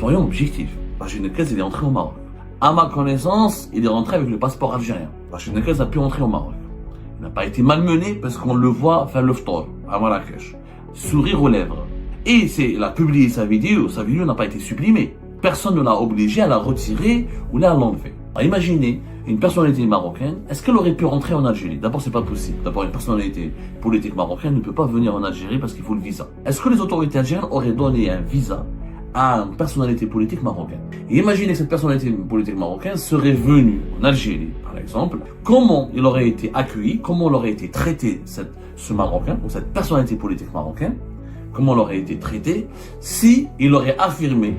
Soyons objectifs. Rachid Nekez, il est entré au Maroc. À ma connaissance, il est rentré avec le passeport algérien. Rachid Nekez a pu entrer au Maroc. Il n'a pas été malmené parce qu'on le voit faire le ftor à Marrakech. Sourire aux lèvres. Et il a publié sa vidéo n'a pas été supprimée. Personne ne l'a obligé à la retirer ou à l'enlever. Alors imaginez une personnalité marocaine, est-ce qu'elle aurait pu rentrer en Algérie? D'abord, c'est pas possible. D'abord, une personnalité politique marocaine ne peut pas venir en Algérie parce qu'il faut le visa. Est-ce que les autorités algériennes auraient donné un visa à une personnalité politique marocaine? Et imaginez que cette personnalité politique marocaine serait venue en Algérie, par exemple. Comment il aurait été accueilli, comment il aurait été traité, ce Marocain, ou cette personnalité politique marocaine, comment il aurait été traité si il aurait affirmé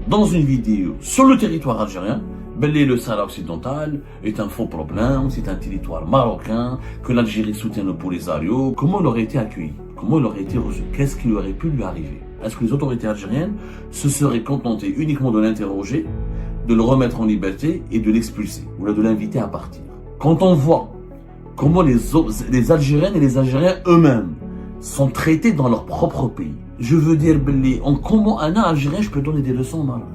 dans une vidéo sur le territoire algérien, le Sahara occidental est un faux problème, c'est un territoire marocain, que l'Algérie soutient le Polisario. Comment il aurait été accueilli? Comment il aurait été reçu? Qu'est-ce qui aurait pu lui arriver? Est-ce que les autorités algériennes se seraient contentées uniquement de l'interroger, de le remettre en liberté et de l'expulser, ou de l'inviter à partir? Quand on voit comment les Algériennes et les Algériens eux-mêmes sont traités dans leur propre pays, je veux dire, comment un Algérien je peux donner des leçons au Maroc?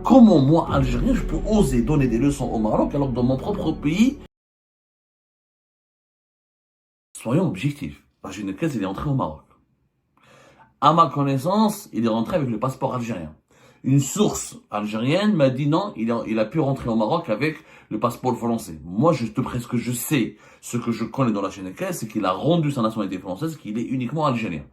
Comment moi, Algérien, je peux oser donner des leçons au Maroc alors que dans mon propre pays? Soyons objectifs. Rachid Nekez, il est entré au Maroc. À ma connaissance, il est rentré avec le passeport algérien. Une source algérienne m'a dit non, il a pu rentrer au Maroc avec le passeport français. Moi, ce que je sais, ce que je connais dans Rachid Nekez, c'est qu'il a rendu sa nationalité française, qu'il est uniquement algérien.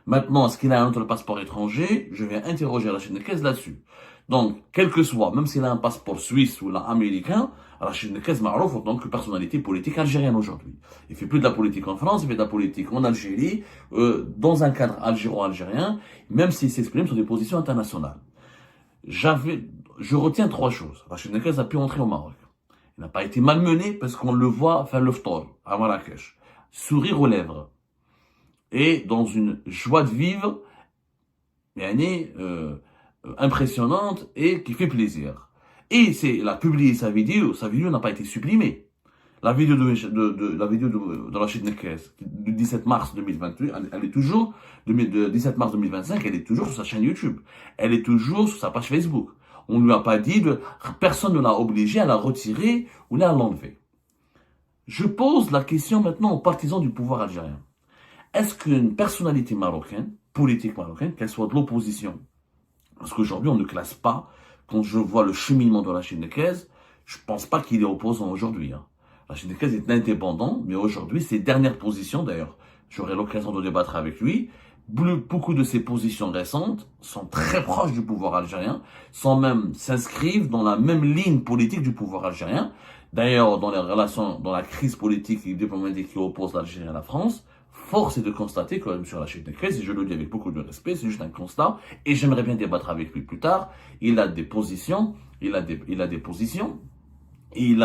Maintenant, est-ce qu'il a un autre passeport étranger? Je viens interroger Rachid Nekez là-dessus. Donc, quel que soit, même s'il a un passeport suisse ou américain, Rachid Nekez Marouf en tant que personnalité politique algérienne aujourd'hui. Il fait plus de la politique en France, il fait de la politique en Algérie, dans un cadre algéro-algérien, même s'il s'exprime sur des positions internationales. Je retiens trois choses. Rachid Nekez a pu entrer au Maroc. Il n'a pas été malmené parce qu'on le voit faire le ftor à Marrakech. Sourire aux lèvres. Et dans une joie de vivre, impressionnante et qui fait plaisir. Et il a publié sa vidéo n'a pas été supprimée. La vidéo de Rachid Nekez du 17 mars 2028, elle est toujours, de 17 mars 2025, elle est toujours sur sa chaîne YouTube. Elle est toujours sur sa page Facebook. On ne lui a pas dit personne ne l'a obligé à la retirer ou à l'enlever. Je pose la question maintenant aux partisans du pouvoir algérien. Est-ce qu'une personnalité marocaine, politique marocaine, qu'elle soit de l'opposition, parce qu'aujourd'hui on ne classe pas, quand je vois le cheminement de Rachid Nekez, je pense pas qu'il est opposant aujourd'hui. Rachid Nekez est indépendant, mais aujourd'hui ses dernières positions, d'ailleurs, j'aurai l'occasion de débattre avec lui, beaucoup de ses positions récentes sont très proches du pouvoir algérien, s'inscrivent dans la même ligne politique du pouvoir algérien. D'ailleurs, dans les relations, dans la crise politique et diplomatique qui oppose l'Algérie à la France, force est de constater que M. Rachid Nekez, et je le dis avec beaucoup de respect, c'est juste un constat, et j'aimerais bien débattre avec lui plus tard, il a des positions, il a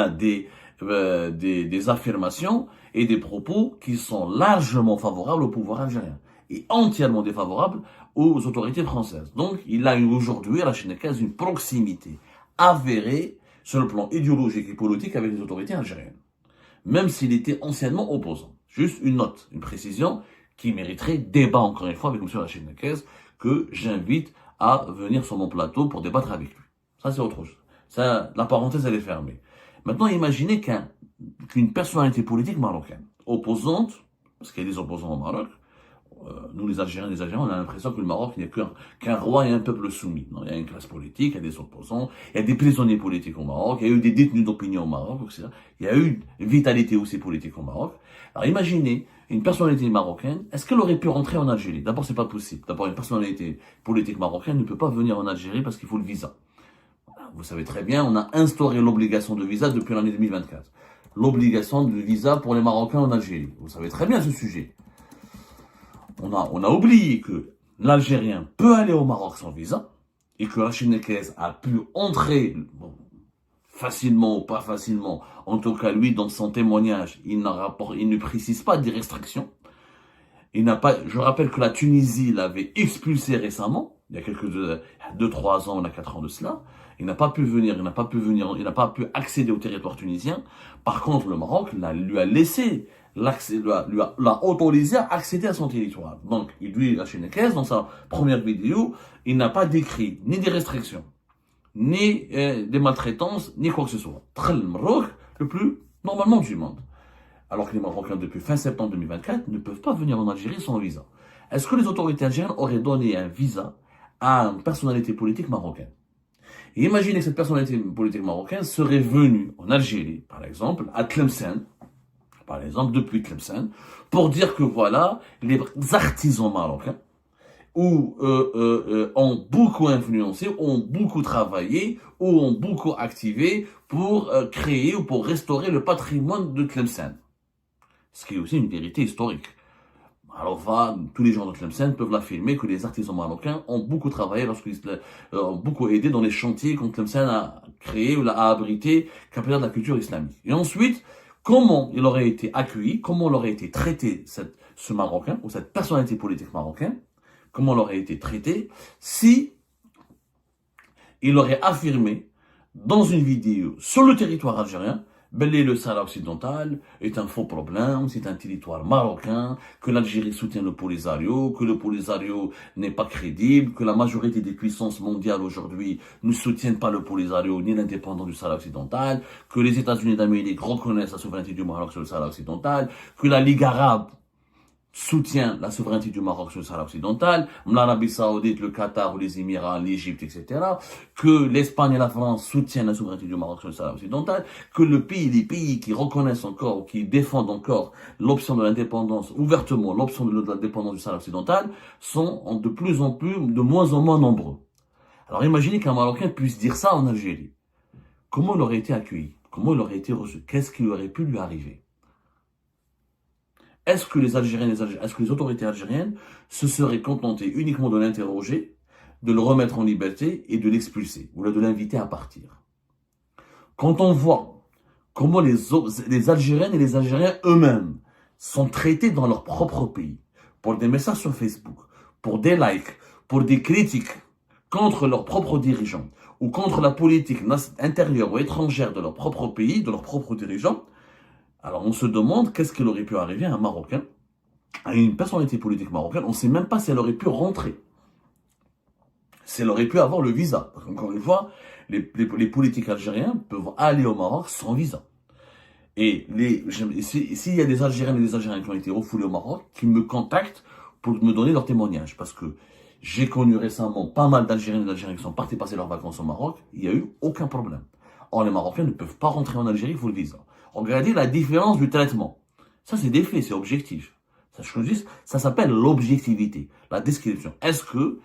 des affirmations et des propos qui sont largement favorables au pouvoir algérien et entièrement défavorables aux autorités françaises. Donc, il a aujourd'hui, Rachid Nekez, une proximité avérée sur le plan idéologique et politique avec les autorités algériennes, même s'il était anciennement opposant. Juste une note, une précision qui mériterait débat encore une fois avec M. Rachid Nekez, que j'invite à venir sur mon plateau pour débattre avec lui. Ça, c'est autre chose. Ça, la parenthèse, elle est fermée. Maintenant, imaginez qu'une personnalité politique marocaine, opposante, parce qu'il y a des opposants au Maroc, nous les Algériens, on a l'impression que le Maroc n'est qu'un roi et un peuple soumis. Non, il y a une classe politique, il y a des opposants, il y a des prisonniers politiques au Maroc, il y a eu des détenus d'opinion au Maroc, etc. Il y a eu une vitalité aussi politique au Maroc. Alors imaginez une personnalité marocaine, est-ce qu'elle aurait pu rentrer en Algérie? D'abord, c'est pas possible. D'abord, une personnalité politique marocaine ne peut pas venir en Algérie parce qu'il faut le visa. Vous savez très bien, on a instauré l'obligation de visa depuis l'année 2024. L'obligation de visa pour les Marocains en Algérie. Vous savez très bien ce sujet. On a oublié que l'Algérien peut aller au Maroc sans visa et que Rachid Nekez a pu entrer, facilement ou pas facilement, en tout cas lui dans son témoignage, il ne précise pas des restrictions. Je rappelle que la Tunisie l'avait expulsé récemment, il y a 2-3 ans, 4 ans de cela. Il n'a pas pu venir, il n'a pas pu accéder au territoire tunisien. Par contre, le Maroc lui a laissé l'a autorisé à accéder à son territoire. Donc, il dit à Chenekez, dans sa première vidéo, il n'a pas décrit ni des restrictions, ni des maltraitances, ni quoi que ce soit. Très le Maroc, le plus normalement du monde. Alors que les Marocains, depuis fin septembre 2024, ne peuvent pas venir en Algérie sans visa. Est-ce que les autorités algériennes auraient donné un visa à une personnalité politique marocaine? Et imaginez que cette personnalité politique marocaine serait venue en Algérie, par exemple, à Tlemcen, par exemple, depuis Tlemcen, pour dire que voilà, les artisans marocains ont beaucoup influencé, ont beaucoup travaillé, ou ont beaucoup activé pour créer ou pour restaurer le patrimoine de Tlemcen. Ce qui est aussi une vérité historique. Alors, tous les gens de Tlemcen peuvent l'affirmer que les artisans marocains ont beaucoup travaillé lorsqu'ils ont beaucoup aidé dans les chantiers que Tlemcen a créé ou a abrité, capitale de la culture islamique. Et ensuite, comment il aurait été accueilli, comment il aurait été traité ce Marocain ou cette personnalité politique marocaine, comment il aurait été traité si il aurait affirmé dans une vidéo sur le territoire algérien le Sahara occidental est un faux problème, c'est un territoire marocain, que l'Algérie soutient le Polisario, que le Polisario n'est pas crédible, que la majorité des puissances mondiales aujourd'hui ne soutiennent pas le Polisario ni l'indépendance du Sahara occidental, que les États-Unis d'Amérique reconnaissent la souveraineté du Maroc sur le Sahara occidental, que la Ligue arabe soutient la souveraineté du Maroc sur le Sahara occidental, l'Arabie Saoudite, le Qatar ou les Émirats, l'Égypte, etc., que l'Espagne et la France soutiennent la souveraineté du Maroc sur le Sahara occidental, que les pays qui reconnaissent encore, ou qui défendent encore l'option de l'indépendance, ouvertement l'option de l'indépendance du Sahara occidental, sont de plus en plus, de moins en moins nombreux. Alors imaginez qu'un Marocain puisse dire ça en Algérie. Comment il aurait été accueilli? Comment il aurait été reçu? Qu'est-ce qui aurait pu lui arriver? Est-ce que les autorités algériennes se seraient contentées uniquement de l'interroger, de le remettre en liberté et de l'expulser, ou de l'inviter à partir? Quand on voit comment les Algériennes et les Algériens eux-mêmes sont traités dans leur propre pays, pour des messages sur Facebook, pour des likes, pour des critiques contre leurs propres dirigeants, ou contre la politique intérieure ou étrangère de leur propre pays, de leurs propres dirigeants, alors on se demande qu'est-ce qu'il aurait pu arriver à un Marocain, à une personnalité politique marocaine. On ne sait même pas si elle aurait pu rentrer, si elle aurait pu avoir le visa. Parce qu'encore une fois, les politiques algériens peuvent aller au Maroc sans visa. Et s'il y a des Algériennes et des Algériens qui ont été refoulés au Maroc, qui me contactent pour me donner leur témoignage. Parce que j'ai connu récemment pas mal d'Algériennes et d'Algériens qui sont partis passer leurs vacances au Maroc, il n'y a eu aucun problème. Or, les Marocains ne peuvent pas rentrer en Algérie, il faut le visa. Regardez la différence du traitement. Ça, c'est des faits, c'est objectif. Ça s'appelle l'objectivité, la description. Est-ce que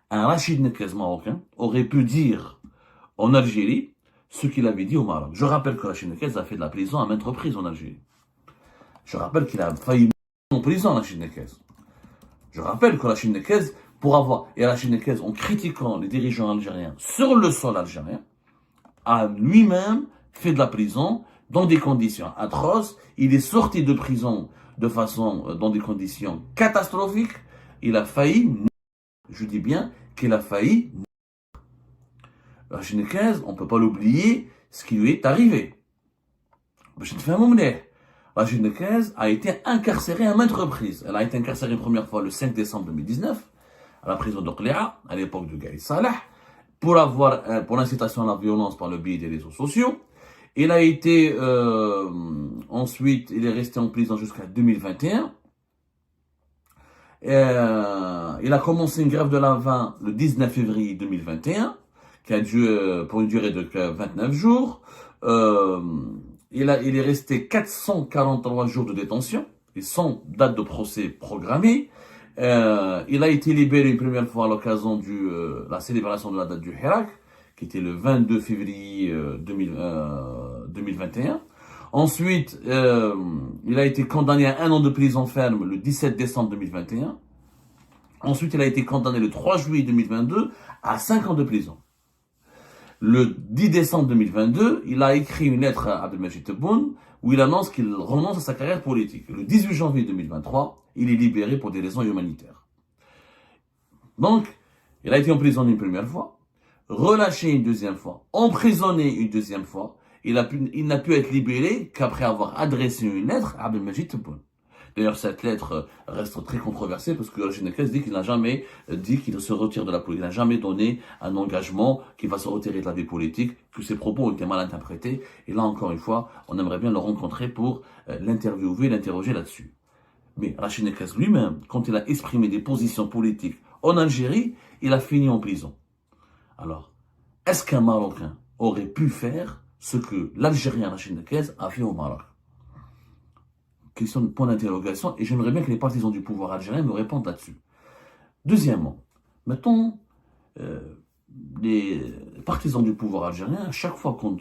un Rachid Nekez marocain aurait pu dire en Algérie ce qu'il avait dit au Maroc? Je rappelle que Rachid Nekez a fait de la prison à maintes reprises en Algérie. Je rappelle qu'il a failli mourir en prison, Rachid Nekez. Je rappelle que Rachid Nekez, Rachid Nekez, en critiquant les dirigeants algériens sur le sol algérien, a lui-même fait de la prison dans des conditions atroces. Il est sorti de prison dans des conditions catastrophiques. Il a failli mourir. Je dis bien qu'il a failli mourir. Rachid Nekez, on ne peut pas l'oublier, ce qui lui est arrivé. Rachid Nekez a été incarcéré à maintes reprises. Elle a été incarcérée une première fois le 5 décembre 2019 à la prison d'Oqlia, à l'époque de Gaï Salah, pour l'incitation à la violence par le biais des réseaux sociaux. Il a été, ensuite, il est resté en prison jusqu'à 2021. Il a commencé une grève de la faim le 19 février 2021, qui a duré pour une durée de 29 jours. Il est resté 443 jours de détention, et sans date de procès programmée. Il a été libéré une première fois à l'occasion de la célébration de la date du Hirak, qui était le 22 février 2021. Ensuite, il a été condamné à 1 an de prison ferme le 17 décembre 2021. Ensuite, il a été condamné le 3 juillet 2022 à 5 ans de prison. Le 10 décembre 2022, il a écrit une lettre à Abdelmajid Tebboune où il annonce qu'il renonce à sa carrière politique. Le 18 janvier 2023, il est libéré pour des raisons humanitaires. Donc, il a été emprisonné une première fois, relâché une deuxième fois, emprisonné une deuxième fois, il n'a pu être libéré qu'après avoir adressé une lettre à Abdelmajid Tebboune. D'ailleurs, cette lettre reste très controversée parce que Rachid Nekez dit qu'il n'a jamais dit qu'il se retire de la politique. Il n'a jamais donné un engagement qu'il va se retirer de la vie politique, que ses propos ont été mal interprétés. Et là, encore une fois, on aimerait bien le rencontrer pour l'interviewer, l'interroger là-dessus. Mais Rachid Nekez lui-même, quand il a exprimé des positions politiques en Algérie, il a fini en prison. Alors, est-ce qu'un Marocain aurait pu faire ce que l'Algérien Rachid Nekez a fait au Maroc? Question de point d'interrogation, et j'aimerais bien que les partisans du pouvoir algérien me répondent là-dessus. Deuxièmement, mettons, les partisans du pouvoir algérien, à chaque fois qu'on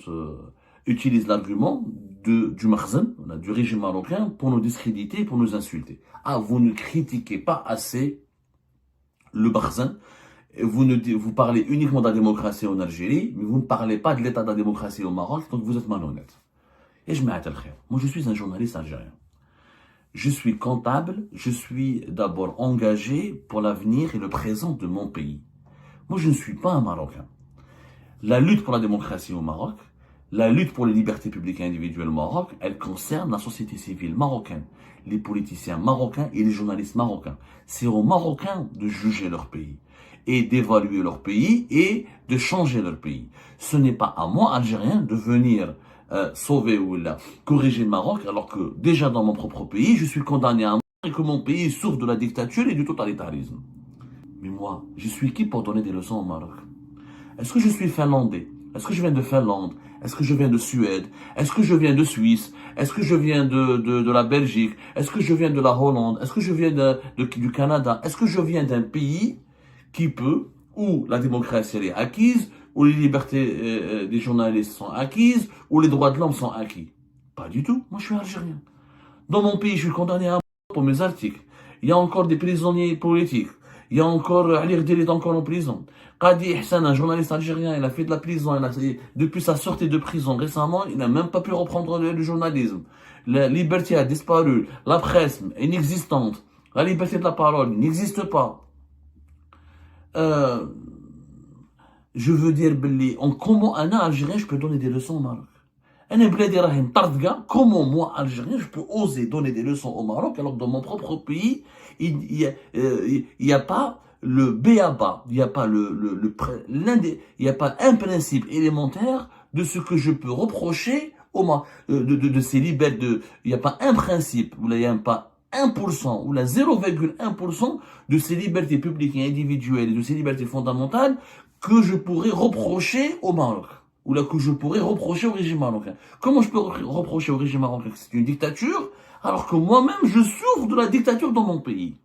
utilise l'argument du Makhzen, du régime marocain, pour nous discréditer, pour nous insulter. Ah, vous ne critiquez pas assez le Makhzen, vous parlez uniquement de la démocratie en Algérie, mais vous ne parlez pas de l'état de la démocratie au Maroc, donc vous êtes malhonnête. Et je m'arrête à le faire. Moi, je suis un journaliste algérien. Je suis comptable, je suis d'abord engagé pour l'avenir et le présent de mon pays. Moi, je ne suis pas un Marocain. La lutte pour la démocratie au Maroc, la lutte pour les libertés publiques et individuelles au Maroc, elle concerne la société civile marocaine, les politiciens marocains et les journalistes marocains. C'est aux Marocains de juger leur pays et d'évaluer leur pays et de changer leur pays. Ce n'est pas à moi, Algérien, de venir sauver ou corriger le Maroc, alors que déjà dans mon propre pays, je suis condamné à mort et que mon pays souffre de la dictature et du totalitarisme. Mais moi, je suis qui pour donner des leçons au Maroc? Est-ce que je suis finlandais? Est-ce que je viens de Finlande? Est-ce que je viens de Suède? Est-ce que je viens de Suisse? Est-ce que je viens de la Belgique? Est-ce que je viens de la Hollande? Est-ce que je viens du Canada? Est-ce que je viens d'un pays qui peut, où la démocratie elle est acquise, où les libertés des journalistes sont acquises, où les droits de l'homme sont acquis? Pas du tout. Moi, je suis algérien. Dans mon pays, je suis condamné à mort pour mes articles. Il y a encore des prisonniers politiques. Il y a encore Ali Rdil est encore en prison. Qadi Hassan, un journaliste algérien, il a fait de la prison. Depuis sa sortie de prison récemment, il n'a même pas pu reprendre le journalisme. La liberté a disparu. La presse est inexistante. La liberté de la parole n'existe pas. Je veux dire, comment un Algérien, je peux donner des leçons au Maroc? Comment moi, Algérien, je peux oser donner des leçons au Maroc alors que dans mon propre pays, il y a pas le béaba, il n'y a pas il y a pas un principe élémentaire de ce que je peux reprocher au Maroc, de ces libertés, il n'y a pas un principe, il n'y a pas 1% ou la 0,1% de ces libertés publiques et individuelles et de ces libertés fondamentales que je pourrais reprocher au Maroc, ou là que je pourrais reprocher au régime marocain. Comment je peux reprocher au régime marocain que c'est une dictature, alors que moi-même je souffre de la dictature dans mon pays?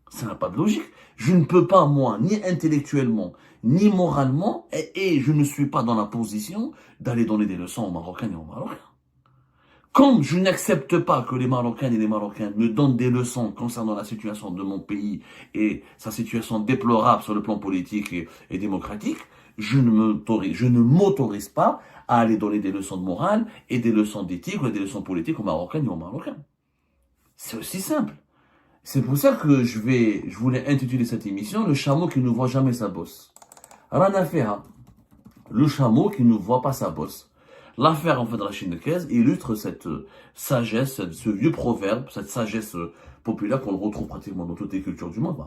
Ça n'a pas de logique. Je ne peux pas, moi, ni intellectuellement, ni moralement, et je ne suis pas dans la position d'aller donner des leçons aux Marocains et aux Marocains. Comme je n'accepte pas que les Marocains et les Marocains me donnent des leçons concernant la situation de mon pays et sa situation déplorable sur le plan politique et démocratique, je ne m'autorise pas à aller donner des leçons de morale et des leçons d'éthique ou des leçons politiques aux Marocains et aux Marocains. C'est aussi simple. C'est pour ça que je voulais intituler cette émission « Le chameau qui ne voit jamais sa bosse ». Rana Feha, le chameau qui ne voit pas sa bosse. L'affaire en fait de Rachid Nekez illustre cette sagesse, ce vieux proverbe, cette sagesse populaire qu'on retrouve pratiquement dans toutes les cultures du monde.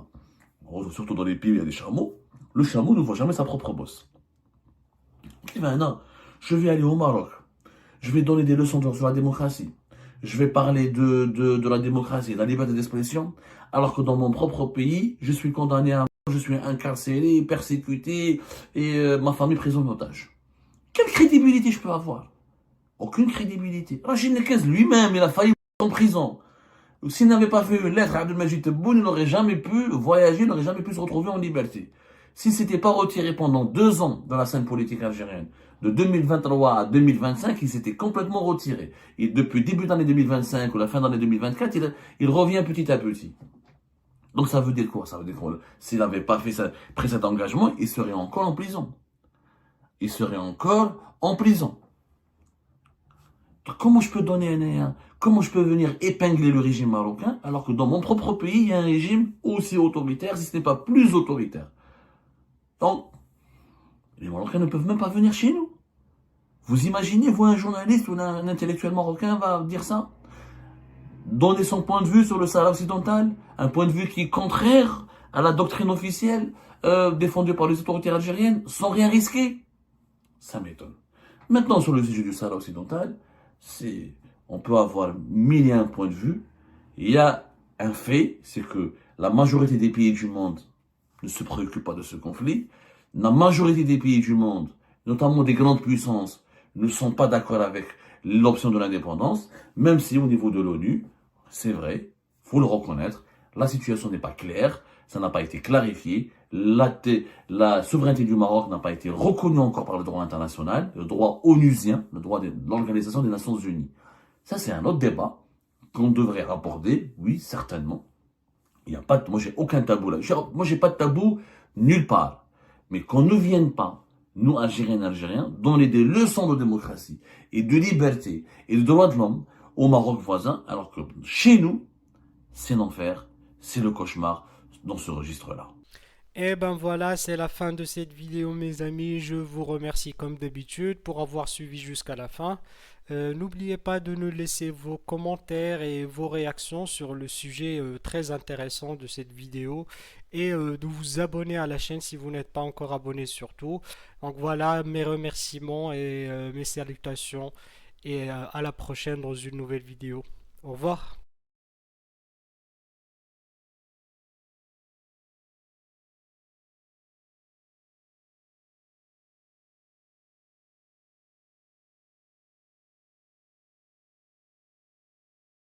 On retrouve surtout dans les pays où il y a des chameaux. Le chameau ne voit jamais sa propre bosse. Et maintenant, je vais aller au Maroc. Je vais donner des leçons sur la démocratie. Je vais parler de la démocratie, de la liberté d'expression, alors que dans mon propre pays, je suis condamné à mort, je suis incarcéré, persécuté et ma famille prise en otage. Quelle crédibilité je peux avoir? Aucune crédibilité. Rachid Nekez lui-même, il a failli en prison. S'il n'avait pas fait une lettre à Abdelmajid Tebboune, il n'aurait jamais pu voyager, il n'aurait jamais pu se retrouver en liberté. S'il ne s'était pas retiré pendant 2 ans dans la scène politique algérienne, de 2023 à 2025, il s'était complètement retiré. Et depuis début d'année 2025 ou la fin d'année 2024, il revient petit à petit. Donc ça veut dire quoi? Ça veut dire que s'il n'avait pas pris cet engagement, il serait encore en prison. Il serait encore en prison. Comment je peux comment je peux venir épingler le régime marocain alors que dans mon propre pays, il y a un régime aussi autoritaire, si ce n'est pas plus autoritaire? Donc, les Marocains ne peuvent même pas venir chez nous. Vous imaginez, vous, un journaliste ou un intellectuel marocain va dire ça? Donner son point de vue sur le Sahara occidental, un point de vue qui est contraire à la doctrine officielle défendue par les autorités algériennes, sans rien risquer? Ça m'étonne. Maintenant, sur le sujet du Sahara occidental, on peut avoir mille et un points de vue. Il y a un fait, c'est que la majorité des pays du monde ne se préoccupent pas de ce conflit. La majorité des pays du monde, notamment des grandes puissances, ne sont pas d'accord avec l'option de l'indépendance, même si au niveau de l'ONU, c'est vrai, faut le reconnaître, la situation n'est pas claire, ça n'a pas été clarifié, la souveraineté du Maroc n'a pas été reconnue encore par le droit international, le droit onusien, le droit de l'Organisation des Nations Unies. Ça, c'est un autre débat qu'on devrait aborder, oui, certainement. Il y a pas, moi, j'ai aucun tabou là. Moi, j'ai pas de tabou nulle part. Mais qu'on ne vienne pas, nous, Algériens et Algériens, donner des leçons de démocratie et de liberté et de droits de l'homme au Maroc voisin, alors que chez nous, c'est l'enfer, c'est le cauchemar dans ce registre-là. Et ben voilà, c'est la fin de cette vidéo mes amis. Je vous remercie comme d'habitude pour avoir suivi jusqu'à la fin. N'oubliez pas de nous laisser vos commentaires et vos réactions sur le sujet très intéressant de cette vidéo et de vous abonner à la chaîne si vous n'êtes pas encore abonné surtout. Donc voilà mes remerciements et mes salutations et à la prochaine dans une nouvelle vidéo. Au revoir.